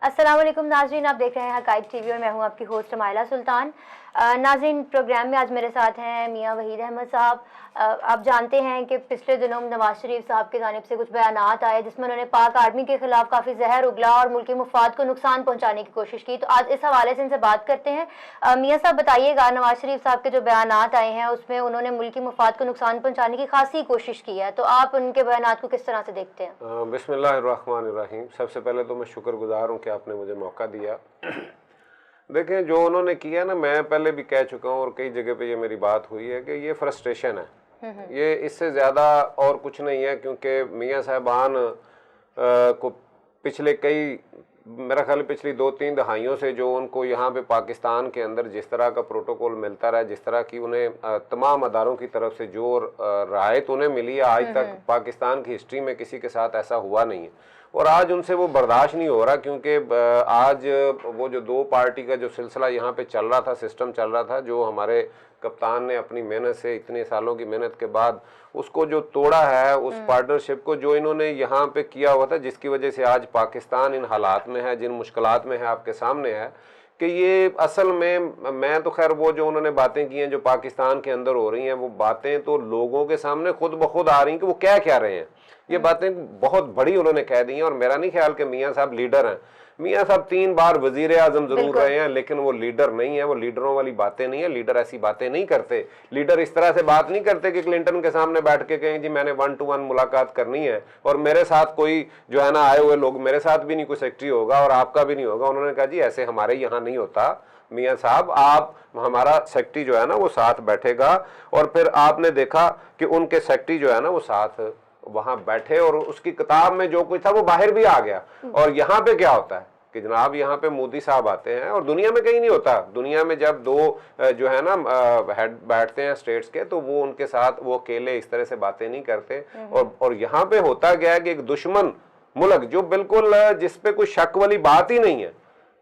अस्सलाम वालेकुम नाज़रीन, आप देख रहे हैं हक़ाइक़ टीवी और मैं हूं आपकी होस्ट माइला सुल्तान। नाज़रीन, प्रोग्राम में आज मेरे साथ हैं मियां वहीद अहमद साहब। आप जानते हैं कि पिछले दिनों नवाज शरीफ साहब की जानिब से कुछ बयानात आए जिसमें उन्होंने पाक आर्मी के खिलाफ काफ़ी जहर उगला और मुल्की मुफाद को नुकसान पहुंचाने की कोशिश की। तो आज इस हवाले से इनसे बात करते हैं। मियां साहब बताइएगा, नवाज शरीफ साहब के जो बयानात आए हैं उसमें उन्होंने मुल्की मुफाद को नुकसान पहुंचाने की खासी कोशिश की है, तो आप उनके बयानात को किस तरह से देखते हैं? बिस्मिल्लाहिर्रहमानिर्रहीम। सबसे पहले तो मैं शुक्रगुजार हूँ कि आपने मुझे मौका दिया। देखें, जो उन्होंने किया ना, मैं पहले भी कह चुका हूँ और कई जगह पे ये मेरी बात हुई है कि ये फ्रस्ट्रेशन है। ये इससे ज़्यादा और कुछ नहीं है, क्योंकि मियाँ साहबान को पिछले मेरा ख्याल पिछली 2-3 दहाइयों से जो उनको यहाँ पे पाकिस्तान के अंदर जिस तरह का प्रोटोकॉल मिलता रहा, जिस तरह की उन्हें तमाम अदारों की तरफ से जो राहत उन्हें मिली है, आज तक पाकिस्तान की हिस्ट्री में किसी के साथ ऐसा हुआ नहीं है। और आज उनसे वो बर्दाश्त नहीं हो रहा, क्योंकि आज वो जो 2 पार्टी का जो सिलसिला यहाँ पे चल रहा था, सिस्टम चल रहा था, जो हमारे कप्तान ने अपनी मेहनत से, इतने सालों की मेहनत के बाद उसको जो तोड़ा है, उस पार्टनरशिप को जो इन्होंने यहाँ पे किया हुआ था, जिसकी वजह से आज पाकिस्तान इन हालात में है, जिन मुश्किलात में है, आपके सामने है कि ये असल में, मैं तो खैर वो जो उन्होंने बातें की हैं जो पाकिस्तान के अंदर हो रही हैं, वो बातें तो लोगों के सामने खुद ब खुद आ रही हैं कि वो क्या रहे हैं। ये बातें बहुत बड़ी उन्होंने कह दी हैं। और मेरा नहीं ख्याल कि मियाँ साहब लीडर हैं। मियाँ साहब 3 बार वजीर आजम जरूर रहे हैं, लेकिन वो लीडर नहीं है। वो लीडरों वाली बातें नहीं है। लीडर ऐसी बातें नहीं करते। लीडर इस तरह से बात नहीं करते कि क्लिंटन के सामने बैठ के कहें जी मैंने 1 to 1 मुलाकात करनी है और मेरे साथ कोई जो है ना, आए हुए लोग, मेरे साथ भी नहीं कोई सेक्रेटरी होगा और आपका भी नहीं होगा। उन्होंने कहा जी ऐसे हमारे यहाँ नहीं होता मियाँ साहब, आप हमारा सेक्रेटरी जो है ना वो साथ बैठेगा। और फिर आपने देखा कि उनके सेक्रेटरी जो है ना वो साथ वहां बैठे और उसकी किताब में जो कुछ था वो बाहर भी आ गया। और यहाँ पे क्या होता है कि जनाब यहाँ पे मोदी साहब आते हैं, और दुनिया में कहीं नहीं होता। दुनिया में जब 2 जो है ना हेड बैठते हैं स्टेट्स के, तो वो उनके साथ वो अकेले इस तरह से बातें नहीं करते। और यहाँ पे होता गया है कि एक दुश्मन मुल्क जो बिल्कुल जिसपे कोई शक वाली बात ही नहीं है,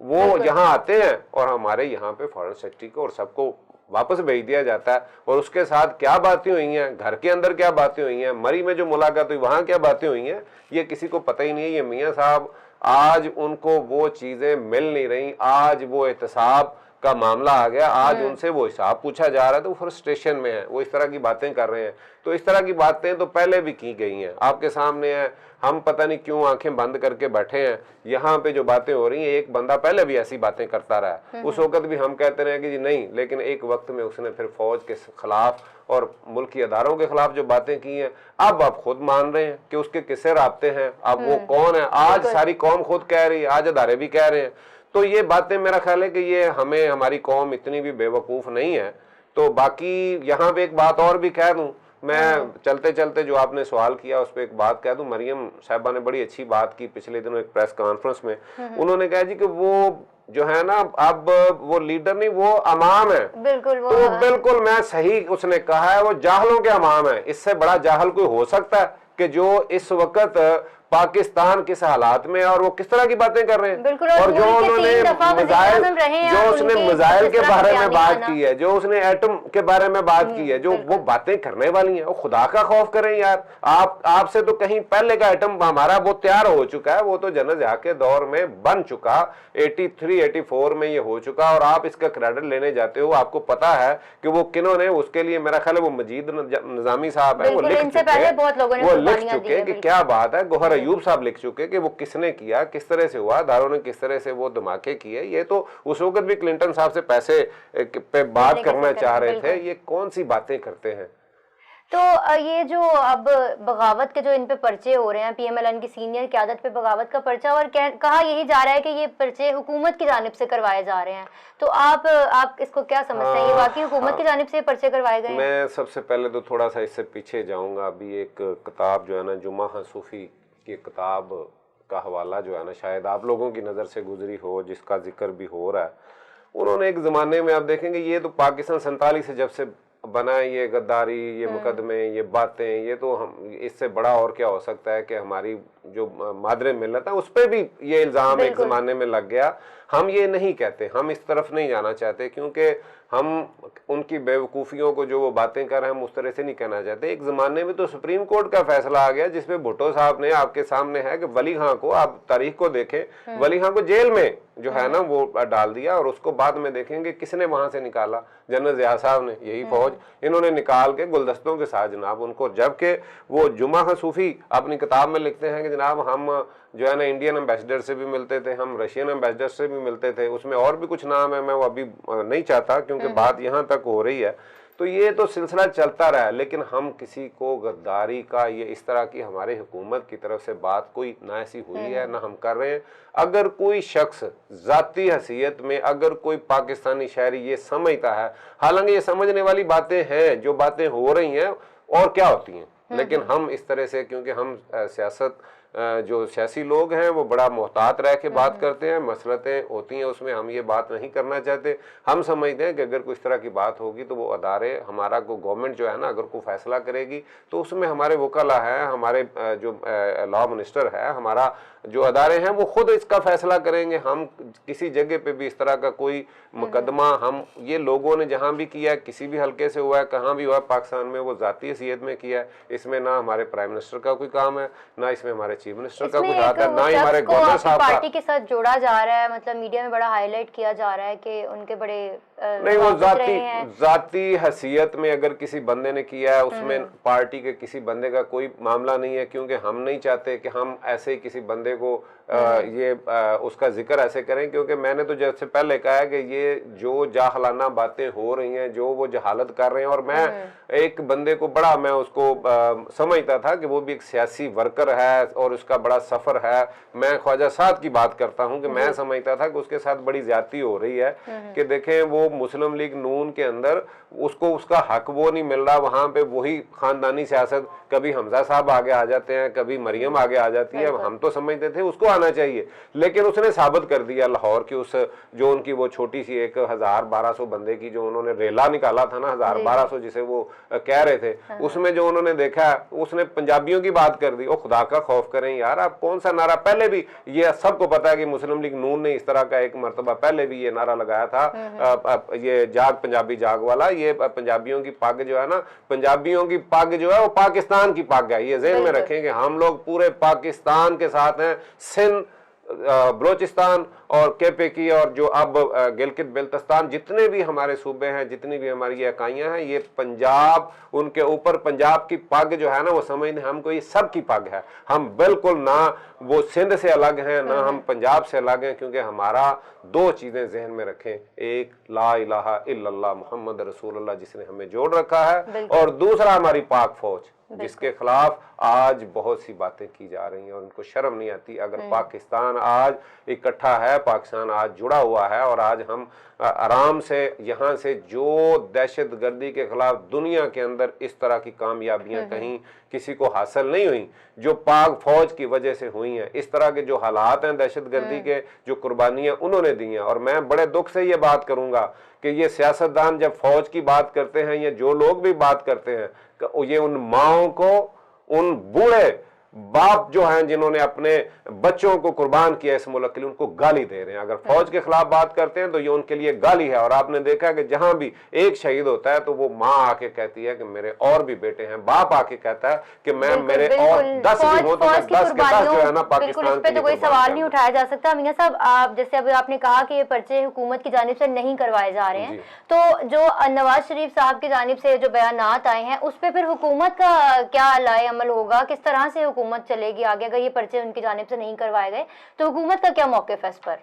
वो यहाँ आते हैं और हमारे यहाँ पे फॉरेन सेक्रेटरी को और सबको वापस भेज दिया जाता है। और उसके साथ क्या बातें हुई हैं, घर के अंदर क्या बातें हुई हैं, मरी में जो मुलाकात हुई वहां क्या बातें हुई हैं, ये किसी को पता ही नहीं है। ये मियाँ साहब आज उनको वो चीजें मिल नहीं रही। आज वो एहतसाब का मामला आ गया, आज उनसे वो हिसाब पूछा जा रहा है, तो वो फ्रस्ट्रेशन में है, वो इस तरह की बातें कर रहे हैं। तो इस तरह की बातें तो पहले भी की गई हैं, आपके सामने है। हम पता नहीं क्यों आंखें बंद करके बैठे हैं। यहाँ पे जो बातें हो रही हैं, एक बंदा पहले भी ऐसी बातें करता रहा। उस वक्त भी हम कहते रहे कि जी नहीं, लेकिन एक वक्त में उसने फिर फौज के खिलाफ और मुल्की अदारों के खिलाफ जो बातें की हैं, अब आप खुद मान रहे हैं कि उसके किससे राब्ते हैं। अब वो कौन है, आज सारी कौम खुद कह रही है, आज अदारे भी कह रहे हैं। तो ये बातें मेरा ख्याल है कि ये हमारी कौम इतनी भी बेवकूफ़ नहीं है। तो बाकी यहाँ पे एक बात और भी कह दूँ, मैं चलते चलते जो आपने सवाल किया उस पर एक बात कह दूं। मरियम साहबा ने बड़ी अच्छी बात की पिछले दिनों एक प्रेस कॉन्फ्रेंस में। उन्होंने कहा जी कि वो जो है ना, अब वो लीडर नहीं, वो अमाम है। बिल्कुल वो तो बिल्कुल मैं सही उसने कहा है, वो जाहलों के अमाम है। इससे बड़ा जाहल कोई हो सकता है कि जो इस वक्त पाकिस्तान किस हालात में है और वो किस तरह की बातें कर रहे हैं। और जो उन्होंने उसने मिसाइल के बारे में बात की है, जो उसने एटम के बारे में बात की है, जो वो बातें करने वाली हैं, वो खुदा का खौफ करें यार। आपसे तो कहीं पहले का एटम हमारा वो तैयार हो चुका है, वो तो जनरल के दौर में बन चुका, 83-84 में ये हो चुका। और आप इसका क्रेडिट लेने जाते हो। आपको पता है कि वो किन्होंने उसके लिए, मेरा ख्याल है वो मजीद निजामी साहब है, वो लिख चुके कि क्या बात है। गौहर अयूब साहब लिख चुके कि वो किसने किया, किस तरह से हुआ, दारों ने किस तरह से वो धमाके किए। ये तो उस वक्त भी क्लिंटन साहब से पैसे पे बात करना चाह रहे थे। ये कौन सी बातें करते हैं। तो ये जो अब बगावत के जो इन पे पर्चे हो रहे हैं, PMLN की सीनियर क़यादत पे बगावत का पर्चा, और कहा यही जा रहा है कि ये पर्चे हुकूमत की जानिब से करवाए जा रहे हैं। तो आप इसको क्या समझते हैं, ये वाकई हुकूमत की जानिब से पर्चे करवाए गए हैं? मैं सबसे पहले तो थोड़ा सा इससे पीछे जाऊंगा। अभी एक किताब जो है ना, जुमा सूफी की किताब का हवाला जो है ना, शायद आप लोगों की नज़र से गुजरी हो, जिसका जिक्र भी हो रहा है। उन्होंने एक ज़माने में, आप देखेंगे ये तो पाकिस्तान 47 से जब से बना है, ये गद्दारी, ये मुकदमे, ये बातें, ये तो हम, इससे बड़ा और क्या हो सकता है कि हमारी जो मादरे मिल्लत है उस पर भी ये इल्ज़ाम एक ज़माने में लग गया। हम ये नहीं कहते, हम इस तरफ नहीं जाना चाहते, क्योंकि हम उनकी बेवकूफ़ियों को जो वो बातें कर रहे हैं हम उस तरह से नहीं कहना चाहते। एक ज़माने में तो सुप्रीम कोर्ट का फैसला आ गया जिसमें भुट्टो साहब ने, आपके सामने है कि वली खां को, आप तारीख को देखें, वली खां को जेल में जो है ना वो डाल दिया, और उसको बाद में देखेंगे किसने वहां से निकाला, जनरल ज़िया साहब ने, यही फौज, इन्होंने निकाल के गुलदस्तों के साथ जनाब उनको, जबकि वो जुमा खां सूफी अपनी किताब में लिखते हैं कि जनाब हम जो है ना इंडियन एम्बेसडर से भी मिलते थे, हम रशियन एम्बेसडर से भी मिलते थे, उसमें और भी कुछ नाम है, मैं वो अभी नहीं चाहता क्योंकि बात यहाँ तक हो रही है। तो ये तो सिलसिला चलता रहा है, लेकिन हम किसी को गद्दारी का, ये इस तरह की हमारे हुकूमत की तरफ से बात कोई ना ऐसी हुई है ना हम कर रहे हैं। अगर कोई शख्स ज़ाती हैसियत में, अगर कोई पाकिस्तानी शहरी ये समझता है, हालांकि ये समझने वाली बातें हैं, जो बातें हो रही हैं और क्या होती हैं, लेकिन हम इस तरह से, क्योंकि हम सियासत जो सियासी लोग हैं वो बड़ा मोहतात रह के बात करते हैं, मसलतें होती हैं उसमें, हम ये बात नहीं करना चाहते। हम समझते हैं कि अगर कोई इस तरह की बात होगी तो वो अदारे, हमारा को गवर्नमेंट जो है ना अगर कोई फैसला करेगी तो उसमें हमारे वकला हैं, हमारे जो लॉ मिनिस्टर है, हमारा जो अदारे हैं वो खुद इसका फैसला करेंगे। हम किसी जगह पे भी इस तरह का कोई मुकदमा, हम ये लोगों ने जहाँ भी किया है, किसी भी हल्के से हुआ है, कहाँ भी हुआ है पाकिस्तान में, वो ज़ाती हैसियत में किया है। इसमें ना हमारे प्राइम मिनिस्टर का कोई काम है, ना इसमें हमारे चीफ मिनिस्टर का कुछ हाथ है, ना ही हमारे गवर्नर साहब का। पार्टी के साथ जोड़ा जा रहा है, मतलब मीडिया में बड़ा हाईलाइट किया जा रहा है कि उनके बड़े नहीं, वो जाती हैसियत में अगर किसी बंदे ने किया है उसमें पार्टी के किसी बंदे का कोई मामला नहीं है, क्योंकि हम नहीं चाहते कि हम ऐसे ही किसी बंदे को उसका जिक्र ऐसे करें, क्योंकि मैंने तो जैसे पहले कहा है कि ये जो जाहलाना बातें हो रही हैं, जो वो जहालत कर रहे हैं, और मैं एक बंदे को बड़ा, मैं उसको समझता था कि वो भी एक सियासी वर्कर है और उसका बड़ा सफर है। मैं ख्वाजा साद की बात करता हूं कि मैं समझता था कि उसके साथ बड़ी ज्यादती हो रही है, कि देखें वो मुस्लिम लीग नून के अंदर उसको उसका हक वो नहीं मिल रहा, वहां पे वही खानदानी सियासत, कभी हमजा साहब आगे आ जाते हैं, कभी मरियम आगे आ जाती है। हम तो समझते थे उसको आना चाहिए, लेकिन उसने साबित कर दिया लाहौर की उस जो उनकी वो छोटी सी 1000-1200 बंदे की जो उन्होंने रेला निकाला था ना, 1000-1200 जिसे वो कह रहे थे, उसमें जो उन्होंने देखा उसने पंजाबियों की बात कर दी। ओ खुदा का खौफ करें यार, आप कौन सा नारा, पहले भी ये सबको पता है कि मुस्लिम लीग नून ने इस तरह का एक मरतबा पहले भी ये नारा लगाया था, ये जाग पंजाबी जाग वाला, ये पंजाबियों की पग जो है ना, पंजाबियों की पग जो है वो पाकिस्तान की पग है, ये ज़हन में रखेंगे। हम लोग पूरे पाकिस्तान के साथ हैं, सिंध, बलोचिस्तान और केपे की, और जो अब गिलगित बिल्तिस्तान, जितने भी हमारे सूबे हैं, जितनी भी हमारी इकाइयां हैं, ये पंजाब, उनके ऊपर पंजाब की पग जो है ना वो समझते हैं हमको ये सब की पग है। हम बिल्कुल ना वो सिंध से अलग हैं, ना हम पंजाब से अलग हैं, क्योंकि हमारा दो चीजें जहन में रखें, एक ला इलाहा इल्लल्लाह मुहम्मद रसूलुल्लाह जिसने हमें जोड़ रखा है, और दूसरा हमारी पाक फौज जिसके खिलाफ आज बहुत सी बातें की जा रही हैं और उनको शर्म नहीं आती। अगर पाकिस्तान आज इकट्ठा है, पाकिस्तान आज जुड़ा हुआ है, और आज हम आराम से यहाँ से जो दहशत गर्दी के खिलाफ दुनिया के अंदर इस तरह की कामयाबियां कहीं किसी को हासिल नहीं हुई जो पाक फौज की वजह से हुई हैं। इस तरह के जो हालात हैं दहशत गर्दी के, जो कुर्बानियां उन्होंने दी हैं, और मैं बड़े दुख से ये बात करूंगा कि ये सियासतदान जब फौज की बात करते हैं या जो लोग भी बात करते हैं, ये उन माओं को, उन बूढ़े बाप जो हैं जिन्होंने अपने बच्चों को कुर्बान किया इस मुल्क के लिए, उनको गाली दे रहे हैं। अगर फौज के खिलाफ बात करते हैं तो ये उनके लिए गाली है। और आपने देखा कि जहां भी एक शहीद होता है तो वो माँ आके कहती है कि मेरे और भी बेटे हैं, बाप आके कहता है कि मैं मेरे और 10 भी हो तो 10 के 10 जो है ना पाकिस्तान के लिए। तो कोई सवाल नहीं उठाया जा सकता। मियां साहब, आप जैसे अभी आपने कहा कि ये पर्चे हुकूमत की जानिब से नहीं करवाए जा रहे हैं, तो जो नवाज शरीफ साहब की जानिब से जो बयानात आए हैं उस पर फिर हुकूमत का क्या लाए अमल होगा, किस तरह से हुकूमत चलेगी आगे? अगर ये पर्चे उनकी जानिब से नहीं करवाए गए तो हुकूमत का क्या मौक़िफ़ है इस पर?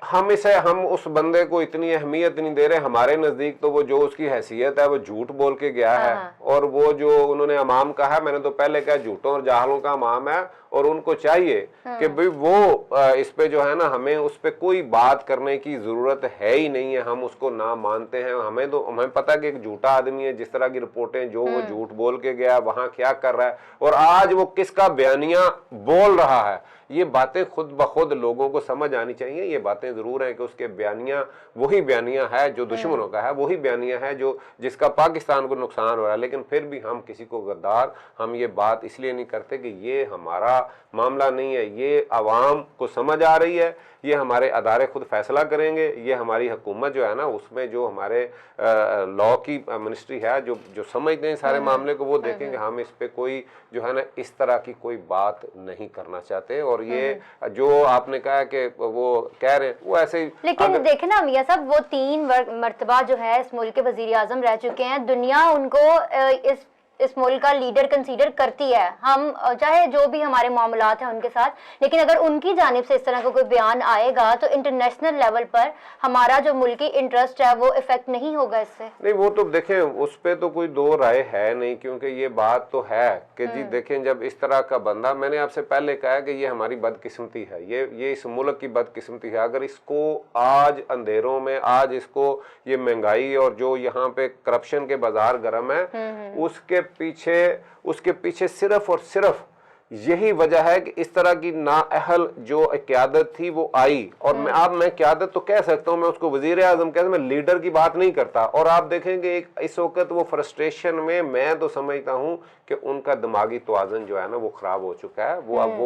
हम उस बंदे को इतनी अहमियत नहीं दे रहे। हमारे नजदीक तो वो जो उसकी हैसियत है वो झूठ बोल के गया है, और वो जो उन्होंने अमाम कहा, मैंने तो पहले कहा झूठों और जाहलों का अमाम है, और उनको चाहिए कि भाई वो इस पे जो है ना, हमें उस पे कोई बात करने की जरूरत है ही नहीं है। हम उसको ना मानते हैं। हमें पता है कि एक झूठा आदमी है, जिस तरह की रिपोर्टें जो वो झूठ बोल के गया, वहां क्या कर रहा है और आज वो किसका बयानिया बोल रहा है, ये बातें खुद ब खुद लोगों को समझ आनी चाहिए। ये बातें ज़रूर हैं कि उसके बयानियाँ वही बयानियाँ है जो दुश्मनों का है, वही बयानियाँ है जो जिसका पाकिस्तान को नुकसान हो रहा है, लेकिन फिर भी हम किसी को गद्दार हम ये बात इसलिए नहीं करते कि ये हमारा मामला नहीं है, ये आवाम को समझ आ रही है, ये हमारे अदारे खुद फैसला करेंगे, ये हमारी हुकूमत जो है ना उसमें जो हमारे लॉ की मिनिस्ट्री है जो जो समझते हैं सारे मामले को, वो देखेंगे। हम इस पे कोई जो है ना इस तरह की कोई बात नहीं करना चाहते। और ये जो आपने कहा कि वो कह रहे हैं वो ऐसे ही, लेकिन देखें ना मियां साहब, वो 3 मर्तबा जो है इस मुल्क के वजीर आजम रह चुके हैं, दुनिया उनको इस मुल्क का लीडर कंसीडर करती है। हम चाहे जो भी हमारे मामलात हैं उनके साथ, लेकिन अगर उनकी जानिब से इस तरह का कोई बयान आएगा तो इंटरनेशनल लेवल पर हमारा जो मुल्की इंटरेस्ट है वो इफेक्ट नहीं होगा इससे। नहीं, वो तो देखें उस पे तो कोई दो राय है नहीं, क्योंकि ये बात तो है कि जी देखें जब इस तरह का बंदा, मैंने आपसे पहले कहा कि ये हमारी बदकिस्मती है, ये इस मुल्क की बदकिस्मती है। अगर इसको आज अंधेरों में, आज इसको ये महंगाई और जो यहाँ पे करप्शन के बाजार गर्म है, उसके पीछे सिर्फ और सिर्फ यही वजह है कि इस तरह की नाअहल जो क़यादत थी वो आई। और मैं क़यादत तो कह सकता हूँ, मैं उसको वजीर आज़म कहता हूँ, मैं लीडर की बात नहीं करता। और आप देखेंगे इस वक्त वो फ्रस्ट्रेशन में, मैं तो समझता हूँ कि उनका दिमागी तवाज़ुन जो है ना वो ख़राब हो चुका है। वो अब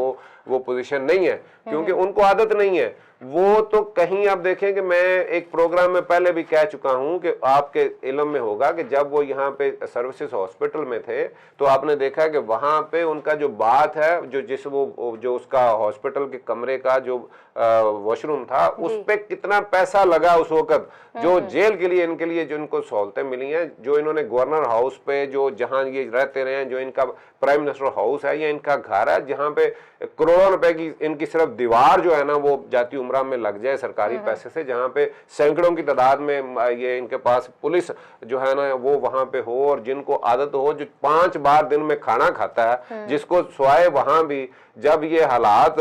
वो पोजीशन नहीं है, क्योंकि उनको आदत नहीं है। वो तो कहीं आप देखें कि मैं एक प्रोग्राम में पहले भी कह चुका हूं कि आपके इल्म में होगा कि जब वो यहाँ पे सर्विसेज हॉस्पिटल में थे तो आपने देखा कि वहाँ पे उनका जो बात है, जो उसका हॉस्पिटल के कमरे का जो वॉशरूम था, उस पे कितना पैसा लगा उस वक्त, जो जेल के लिए इनके लिए जो इनको सहूलतें मिली हैं, जो इन्होंने गवर्नर हाउस पे, जो जहाँ ये रहते रहे हैं, जो इनका प्राइम मिनिस्टर हाउस है, ये इनका घर है, जहाँ पे करोड़ों रुपए की इनकी सिर्फ दीवार जो है ना वो जाती उम्रा में लग जाए सरकारी पैसे से, जहाँ पे सैकड़ों की तादाद में ये इनके पास पुलिस जो है ना वो वहाँ पे हो, और जिनको आदत हो, जो 5 बार दिन में खाना खाता है, जिसको स्वाय वहाँ भी जब ये हालात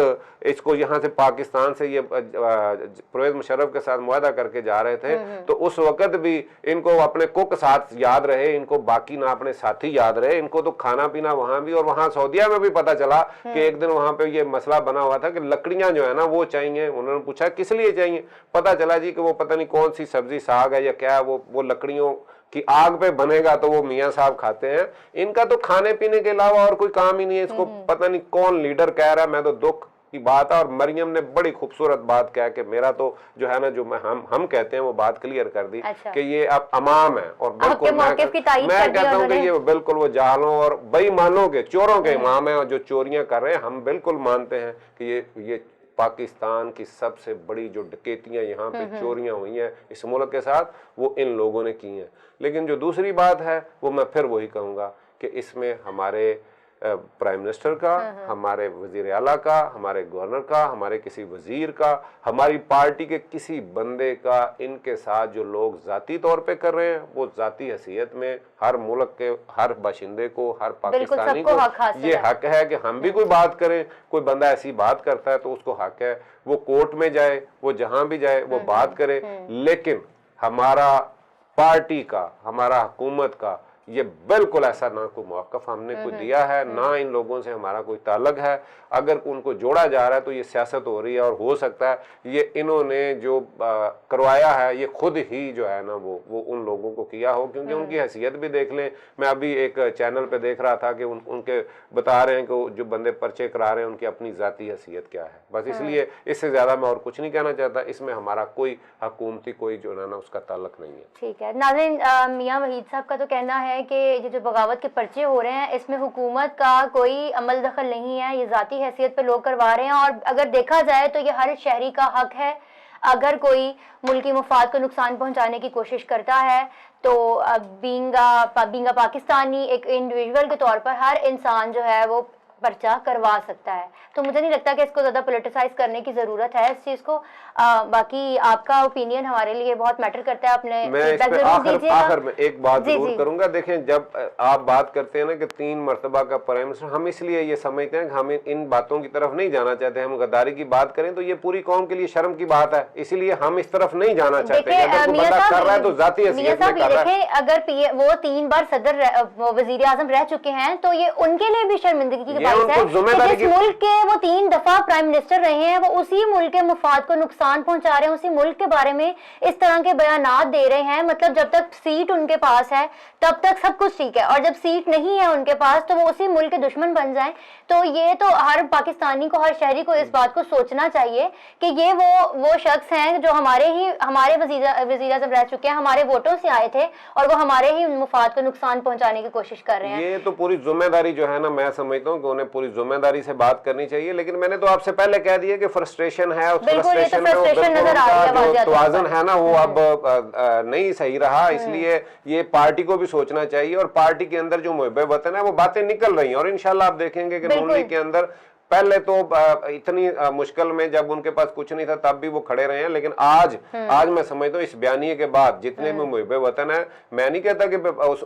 इसको यहाँ से पाकिस्तान से ये परवेज मुशर्रफ के साथ मुआहदा करके जा रहे थे, तो उस वक्त भी इनको अपने कुक साथ याद रहे, इनको बाकी ना अपने साथी याद रहे, इनको तो खाना पीना वहां भी। और वहां सऊदीया में भी पता चला कि एक दिन वहां पे ये मसला बना हुआ था कि लकड़ियां जो है ना वो चाहिए। उन्होंने पूछा किस लिए चाहिए, पता चला जी कि वो पता नहीं कौन सी सब्जी साग है या क्या है, वो लकड़ियों कि आग पे बनेगा तो वो मियाँ साहब खाते हैं। इनका तो खाने पीने के अलावा और कोई काम ही नहीं है। इसको पता नहीं कौन लीडर कह रहा है, मैं तो दुख की बात है। और मरियम ने बड़ी खूबसूरत बात कहा कि मेरा तो जो है ना, जो हम कहते हैं वो बात क्लियर कर दी कि ये अब अमाम है। और बिल्कुल मैं कहता हूँ कि ये बिल्कुल वो जालों और बेईमानों के, चोरों के इमाम है, और जो चोरियां कर रहे हैं हम बिल्कुल मानते हैं कि ये पाकिस्तान की सबसे बड़ी जो डकैतियां यहाँ पे चोरियां हुई हैं इस मुल्क के साथ, वो इन लोगों ने की हैं। लेकिन जो दूसरी बात है वो मैं फिर वही कहूँगा कि इसमें हमारे प्राइम मिनिस्टर का, हमारे वजीर आला का, हमारे गवर्नर का, हमारे किसी वजीर का, हमारी पार्टी के किसी बंदे का, इनके साथ जो लोग जाती तौर पे कर रहे हैं, वो जाती हैसियत में हर मुल्क के हर बाशिंदे को, हर पाकिस्तानी को ये हक है कि हम भी कोई बात करें। कोई बंदा ऐसी बात करता है तो उसको हक है वो कोर्ट में जाए, वो जहां भी जाए वो बात करे। लेकिन हमारा पार्टी का, हमारा हुकूमत का ये बिल्कुल ऐसा ना कोई मौक़िफ़ हमने कोई दिया है, ना इन लोगों से हमारा कोई ताल्लुक है। अगर उनको जोड़ा जा रहा है तो ये सियासत हो रही है, और हो सकता है ये इन्होंने जो करवाया है ये खुद ही जो है ना वो उन लोगों को किया हो, क्योंकि उनकी हैसियत भी देख लें। मैं अभी एक चैनल पे देख रहा था कि उनके बता रहे हैं कि जो बंदे पर्चे करा रहे हैं उनकी अपनी ज़ाती हैसियत क्या है। बस इसलिए इससे ज़्यादा मैं और कुछ नहीं कहना चाहता। इसमें हमारा कोई हुकूमती कोई जो है ना उसका ताल्लुक नहीं है। ठीक है नाज़रीन, मियां वहीद साहब का तो कहना है कि ये जो बगावत के पर्चे हो रहे हैं इसमें हुकूमत का कोई अमल दखल नहीं है, ये ज़ाती हैसियत पे लोग करवा रहे हैं। और अगर देखा जाए तो ये हर शहरी का हक है, अगर कोई मुल्की मुफाद को नुकसान पहुंचाने की कोशिश करता है तो बींगा पाकिस्तानी एक इंडिविजुअल के तौर पर हर इंसान जो है वो पर्चा करवा सकता है। तो मुझे नहीं लगता कि इसको ज़्यादा पोलिटिसाइज करने की ज़रूरत है इस चीज़ को। बाकी आपका ओपिनियन हमारे लिए बहुत मैटर करता है। अपने मैं आखिर में एक बात जरूर करूंगा। देखें, जब आप बात करते हैं ना कि 3 मरतबा का प्राइम मिनिस्टर, हम इसलिए ये समझते हैं कि हम इन बातों की तरफ नहीं जाना चाहते। हम गद्दारी की बात करें तो ये पूरी कौम के लिए शर्म की बात है, इसीलिए हम इस तरफ नहीं जाना चाहते। अगर कोई बंदा कर रहा है तो जाती हैसियत में कर रहा है। अगर वो 3 बार सदर वजीर आजम रह चुके हैं तो ये उनके लिए भी शर्मिंदगी की सेक्रीफाइस है कि जिस मुल्क के वो 3 दफा प्राइम मिनिस्टर रहे हैं वो उसी मुल्क के मफाद को नुकसान पहुंचा रहे हैं, उसी मुल्क के बारे में इस तरह के बयानात दे रहे हैं। मतलब जब तक सीट उनके पास है तब तक सब कुछ ठीक है, और जब सीट नहीं है उनके पास तो वो उसी मुल्क के दुश्मन बन जाएं। तो ये तो हर पाकिस्तानी को, हर शहरी को इस बात को सोचना चाहिए कि ये वो शख्स हैं जो हमारे वज़ीर आज़म रह चुके हैं, हमारे वोटों से आए थे और वो हमारे ही मफाद को नुकसान पहुंचाने की कोशिश कर रहे हैं। ये तो पूरी जिम्मेदारी जो है ना, मैं समझता हूँ कि उन्हें पूरी जिम्मेदारी से बात करनी चाहिए। लेकिन मैंने तो आपसे पहले कह दिया कि फ्रस्ट्रेशन है, उस फ्रस्ट्रेशन में जो तवाज़ुन है ना वो अब नहीं सही रहा। इसलिए ये पार्टी को भी सोचना चाहिए, और पार्टी के अंदर जो मुहब्बे वतन है वो बातें निकल रही हैं। और इंशाल्लाह आप देखेंगे कि नून लीग के अंदर पहले तो इतनी मुश्किल में जब उनके पास कुछ नहीं था तब भी वो खड़े रहे हैं, लेकिन आज मैं समझता हूँ इस बयानिए के बाद जितने भी मुहब्बे वतन है, मैं नहीं कहता कि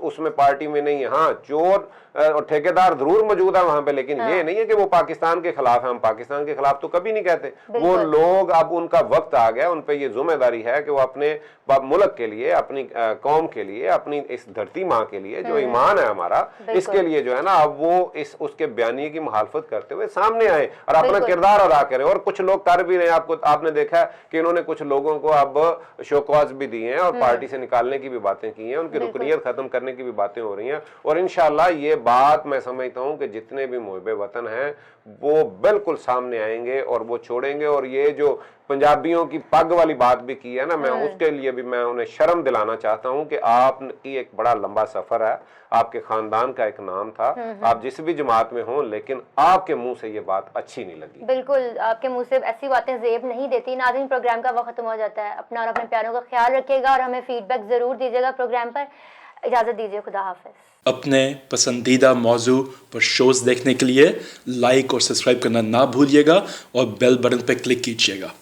उसमें पार्टी में नहीं है, हाँ चोर और ठेकेदार जरूर मौजूद है वहां पे, लेकिन ये नहीं है कि वो पाकिस्तान के खिलाफ है। हम पाकिस्तान के खिलाफ तो कभी नहीं कहते। वो लोग, अब उनका वक्त आ गया, उन पे ये जिम्मेदारी है कि वो अपने मुल्क के लिए, अपनी कौम के लिए, अपनी इस धरती माँ के लिए जो ईमान है हमारा, इसके लिए जो है ना अब वो उसके बयानिए की मुखालफत करते हुए सामने आए और अपना किरदार अदा करें। और कुछ लोग कर भी रहे हैं। आपने देखा है कि इन्होंने कुछ लोगों को अब शोकॉज भी दिए हैं और पार्टी से निकालने की भी बातें की हैं, उनकी रुकनियत खत्म करने की भी बातें हो रही हैं। और इंशाल्लाह ये बात मैं समझता हूं कि जितने भी मुहब्बे वतन हैं वो बिल्कुल सामने आएंगे और वो छोड़ेंगे। और ये जो पंजाबियों की पग वाली बात भी की है ना, मैं उसके लिए भी मैं उन्हें शर्म दिलाना चाहता हूं कि आपकी एक बड़ा लंबा सफर है, आपके खानदान का एक नाम था, आप जिस भी जमात में हों, लेकिन आपके मुंह से ये बात अच्छी नहीं लगी। बिल्कुल, आपके मुंह से ऐसी बातें जेब नहीं देती। नाज़रीन, प्रोग्राम का वक्त खत्म हो जाता है। अपना और अपने प्यारों का ख्याल रखिएगा और हमें फीडबैक जरूर दीजिएगा प्रोग्राम पर। इजाजत दीजिए, खुदा हाफिज। अपने पसंदीदा मौजू पर शोज देखने के लिए लाइक और सब्सक्राइब करना ना भूलिएगा और बेल बटन पर क्लिक कीजिएगा।